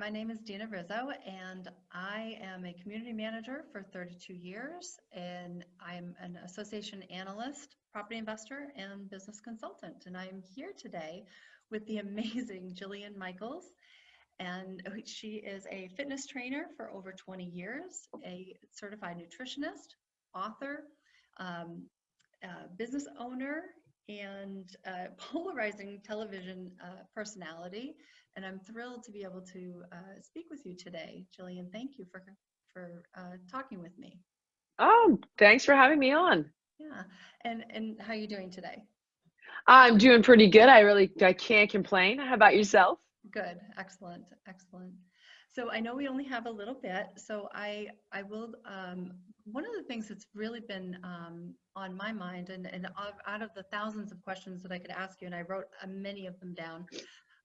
my name is Dina Rizzo, and I am a community manager for 32 years, and I'm an association analyst, property investor, and business consultant. And I'm here today with the amazing Jillian Michaels, and she is a fitness trainer for over 20 years, a certified nutritionist, author, um, business owner, and polarizing television personality. And I'm thrilled to be able to speak with you today. Jillian, thank you for talking with me. Oh, thanks for having me on. Yeah, and how are you doing today? I'm doing pretty good. I can't complain. How about yourself? Good, excellent, excellent. So I know we only have a little bit, so I will. One of the things that's really been on my mind, and out of the thousands of questions that I could ask you, and I wrote many of them down.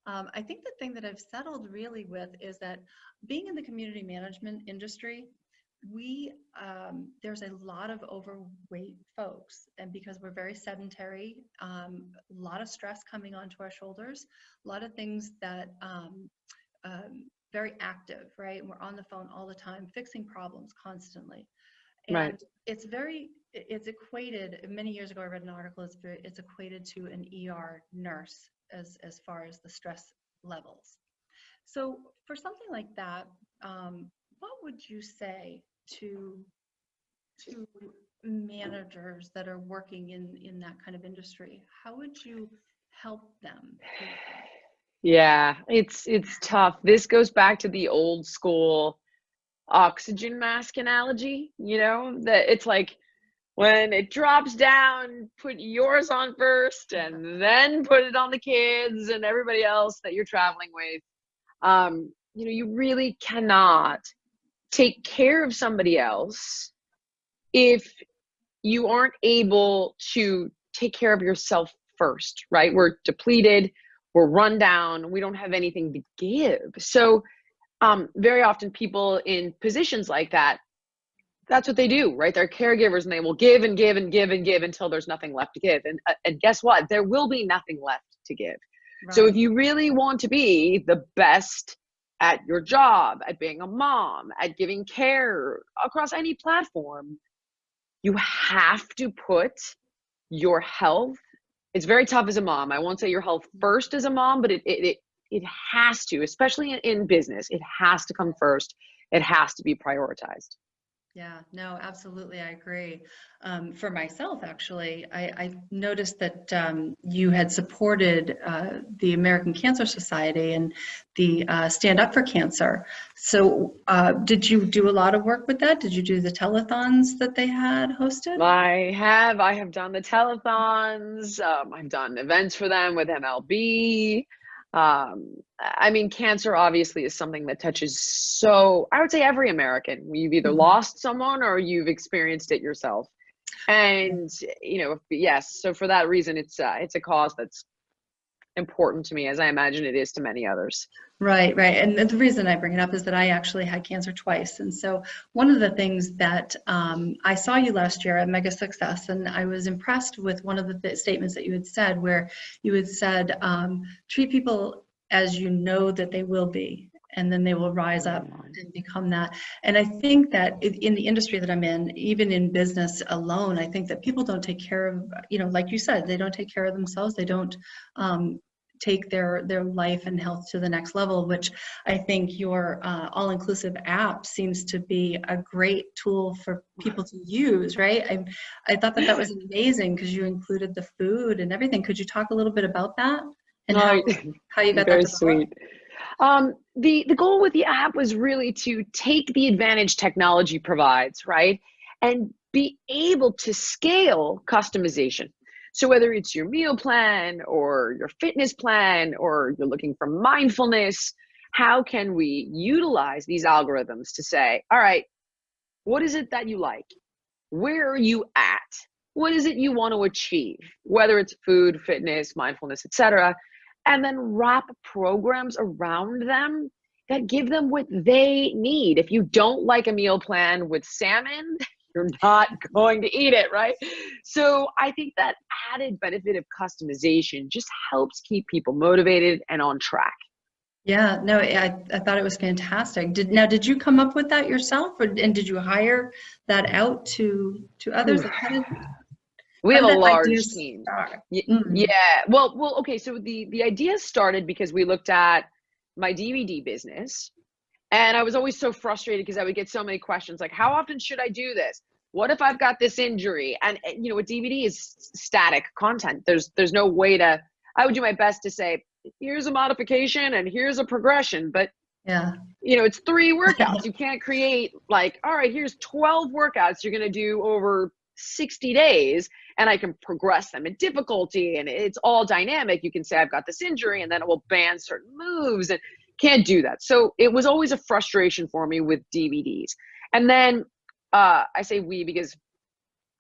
I think the thing that I've settled really with is that being in the community management industry, there's a lot of overweight folks, and because we're very sedentary, a lot of stress coming onto our shoulders, a lot of things that very active, right? And we're on the phone all the time, fixing problems constantly. Right. And it's equated, many years ago I read an article, it's equated to an ER nurse as far as the stress levels. So for something like that, what would you say to managers that are working in that kind of industry? How would you help them? Yeah, it's tough. This goes back to the old school oxygen mask analogy, that it's like when it drops down, put yours on first and then put it on the kids and everybody else that you're traveling with. You really cannot take care of somebody else if you aren't able to take care of yourself first, right? We're depleted, we're run down, we don't have anything to give. So very often people in positions like that, that's what they do, right? They're caregivers and they will give and give and give and give until there's nothing left to give. And guess what? There will be nothing left to give. Right. So if you really want to be the best at your job, at being a mom, at giving care across any platform, you have to put your health. It's very tough as a mom. I won't say your health first as a mom, but it has to, especially in business, it has to come first. It has to be prioritized. Yeah, no, absolutely. I agree. For myself, actually, I noticed that you had supported the American Cancer Society and the Stand Up for Cancer. So did you do a lot of work with that? Did you do the telethons that they had hosted? I have done the telethons. I've done events for them with MLB. Cancer obviously is something that touches, so I would say every American. You've either lost someone or you've experienced it yourself. And, yes, so for that reason, it's a cause that's important to me, as I imagine it is to many others. Right, right. And the reason I bring it up is that I actually had cancer twice. And so one of the things that I saw you last year at Mega Success, and I was impressed with one of the statements that you had said, where you had said, treat people as you know that they will be, and then they will rise up and become that. And I think that in the industry that I'm in, even in business alone, I think that people don't take care of, like you said, they don't take care of themselves. They don't take their life and health to the next level, which I think your all-inclusive app seems to be a great tool for people to use, right? I thought that was amazing because you included the food and everything. Could you talk a little bit about that and how you got very that sweet. The goal with the app was really to take the advantage technology provides, right? And be able to scale customization. So whether it's your meal plan or your fitness plan, or you're looking for mindfulness, how can we utilize these algorithms to say, all right, what is it that you like? Where are you at? What is it you want to achieve? Whether it's food, fitness, mindfulness, etc. And then wrap programs around them that give them what they need. If you don't like a meal plan with salmon, you're not going to eat it, right? So I think that added benefit of customization just helps keep people motivated and on track. Yeah, no, I thought it was fantastic. Did you come up with that yourself, or and did you hire that out to others? Like, We how have did a that idea large team. start? Mm, Yeah. Well, okay. So the idea started because we looked at my DVD business, and I was always so frustrated because I would get so many questions like, how often should I do this? What if I've got this injury? And you know, a DVD is static content. There's no way to. I would do my best to say, here's a modification and here's a progression, but yeah. you know, it's 3 workouts. You can't create like, all right, here's 12 workouts you're going to do over 60 days, and I can progress them in difficulty, and it's all dynamic. You can say, I've got this injury, and then it will ban certain moves, and can't do that. So it was always a frustration for me with DVDs. And then I say we because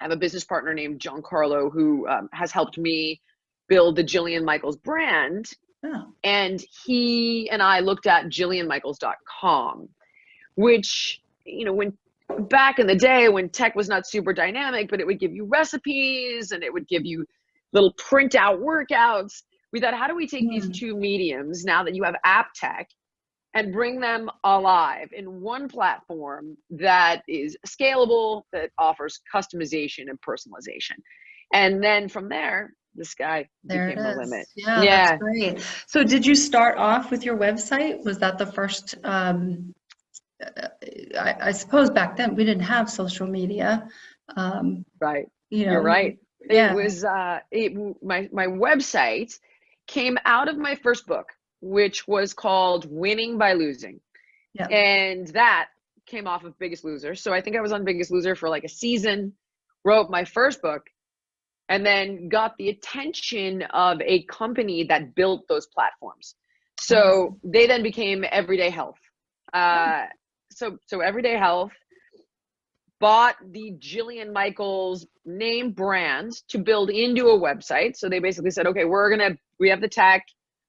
I have a business partner named John Carlo who has helped me build the Jillian Michaels brand, Oh, and he and I looked at jillianmichaels.com, which, you know, when back in the day when tech was not super dynamic, but it would give you recipes and it would give you little printout workouts. We thought, how do we take these mm, two mediums now that you have app tech and bring them alive in one platform that is scalable, that offers customization and personalization? And then from there, the sky there it became the limit. is. Yeah, that's Yeah. great. So did you start off with your website? Was that the first, I suppose back then we didn't have social media. Um, Right. you You're know, right. It yeah, was my website came out of my first book, which was called Winning by Losing. yeah. And that came off of Biggest Loser. So I think I was on Biggest Loser for like a season, wrote my first book, and then got the attention of a company that built those platforms. So Awesome. they then became Everyday Health. Oh, Uh, so Everyday Health bought the Jillian Michaels name brand to build into a website. So they basically said, okay, we have the tech,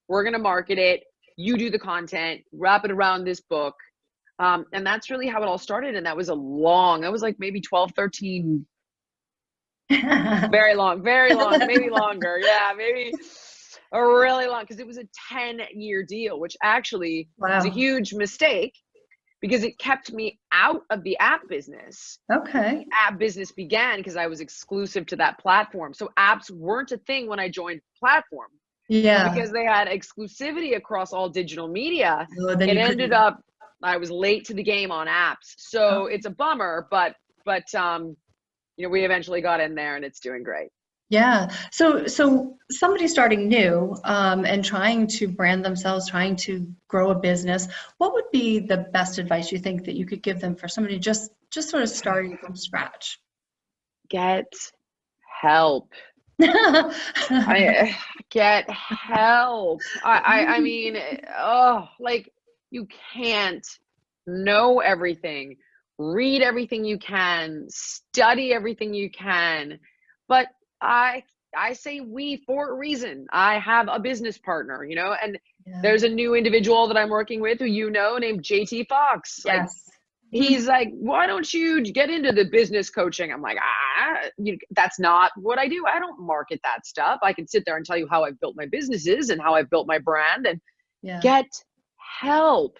we're gonna market it, you do the content, wrap it around this book. And that's really how it all started. And that was that was like maybe 12, 13, very long, maybe longer. Yeah, maybe a really long, because it was a 10-year deal, which actually was a wow. huge mistake because it kept me out of the app business. Okay. The app business began because I was exclusive to that platform. So apps weren't a thing when I joined the platform. But Yeah. because they had exclusivity across all digital media, Well, then it you ended couldn't. up I was late to the game on apps. So Okay. it's a bummer, but you know, we eventually got in there and it's doing great. Yeah. So somebody starting new and trying to brand themselves, trying to grow a business, what would be the best advice you think that you could give them for somebody just sort of starting from scratch? Get help. I get help. I mean, oh, like you can't know everything, read everything you can, study everything you can. But I I say we for a reason. I have a business partner, you know, and Yeah. there's a new individual that I'm working with who you know named JT Fox. Like Yes. he's like, why don't you get into the business coaching? I'm like, that's not what I do. I don't market that stuff. I can sit there and tell you how I've built my businesses and how I've built my brand, and Yeah. get help.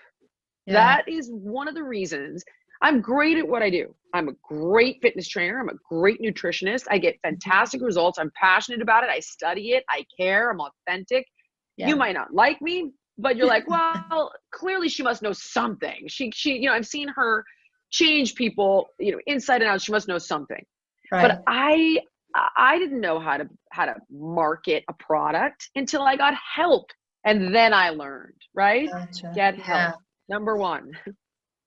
Yeah. That is one of the reasons I'm great at what I do. I'm a great fitness trainer. I'm a great nutritionist. I get Mhm. fantastic results. I'm passionate about it. I study it. I care. I'm authentic. You Yeah. might not like me, but you're like, well, clearly she must know something. You know, I've seen her change people, you know, inside and out. She must know something. Right. But I didn't know how to market a product until I got help. And then I learned, right? Gotcha. Get help. Yeah. Number one,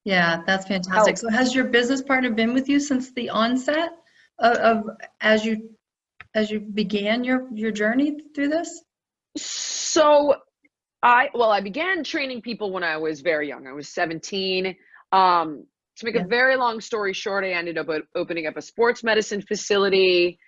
Yeah, that's fantastic. help. So has your business partner been with you since the onset of as you began your journey through this? So I began training people when I was very young. I was 17. To make a Yeah. very long story short, I ended up opening up a sports medicine facility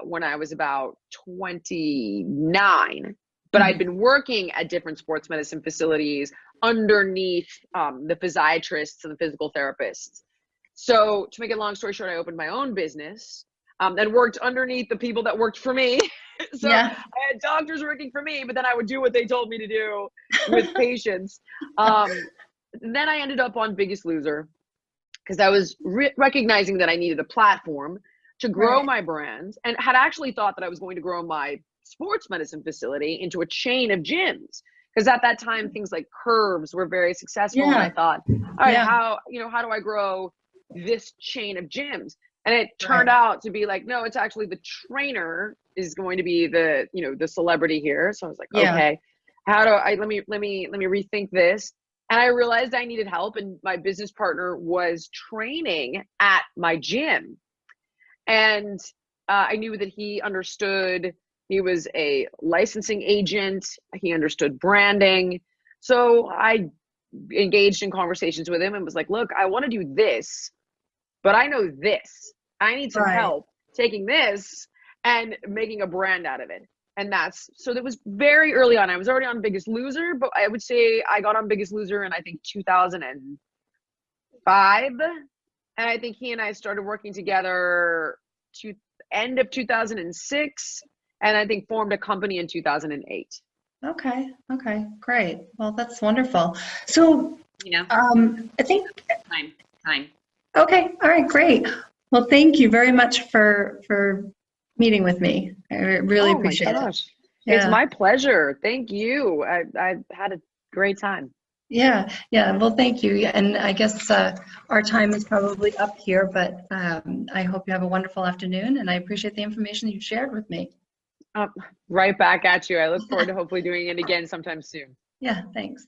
when I was about 29. But I'd Mhm. been working at different sports medicine facilities underneath the physiatrists and the physical therapists. So to make a long story short, I opened my own business. and worked underneath the people that worked for me. So Yeah. I had doctors working for me, but then I would do what they told me to do with patients. Then I ended up on Biggest Loser because I was recognizing that I needed a platform to grow Right. my brand, and had actually thought that I was going to grow my sports medicine facility into a chain of gyms. Because at that time, things like Curves were very successful. And I Yeah. thought, all right, Yeah. how do I grow this chain of gyms? And it turned Right. out to be like, no, it's actually the trainer is going to be the, the celebrity here. So I was like, Yeah. okay, how do I, let me rethink this. And I realized I needed help. And my business partner was training at my gym. And I knew that he understood. He was a licensing agent. He understood branding. So I engaged in conversations with him and was like, look, I want to do this, but I know this. I need some Right. help taking this and making a brand out of it. And so that was very early on. I was already on Biggest Loser, but I would say I got on Biggest Loser in, I think, 2005. And I think he and I started working together to end of 2006, and I think formed a company in 2008. Okay. Okay. Great. Well, that's wonderful. So, I think, Time. okay. All right. Great. Well, thank you very much for meeting with me. I really Oh my appreciate it. gosh. It's Yeah. my pleasure. Thank you. I had a great time. Yeah. Yeah. Well, thank you. Yeah, and I guess our time is probably up here, but I hope you have a wonderful afternoon, and I appreciate the information you've shared with me. Right back at you. I look forward to hopefully doing it again sometime soon. Yeah. Thanks.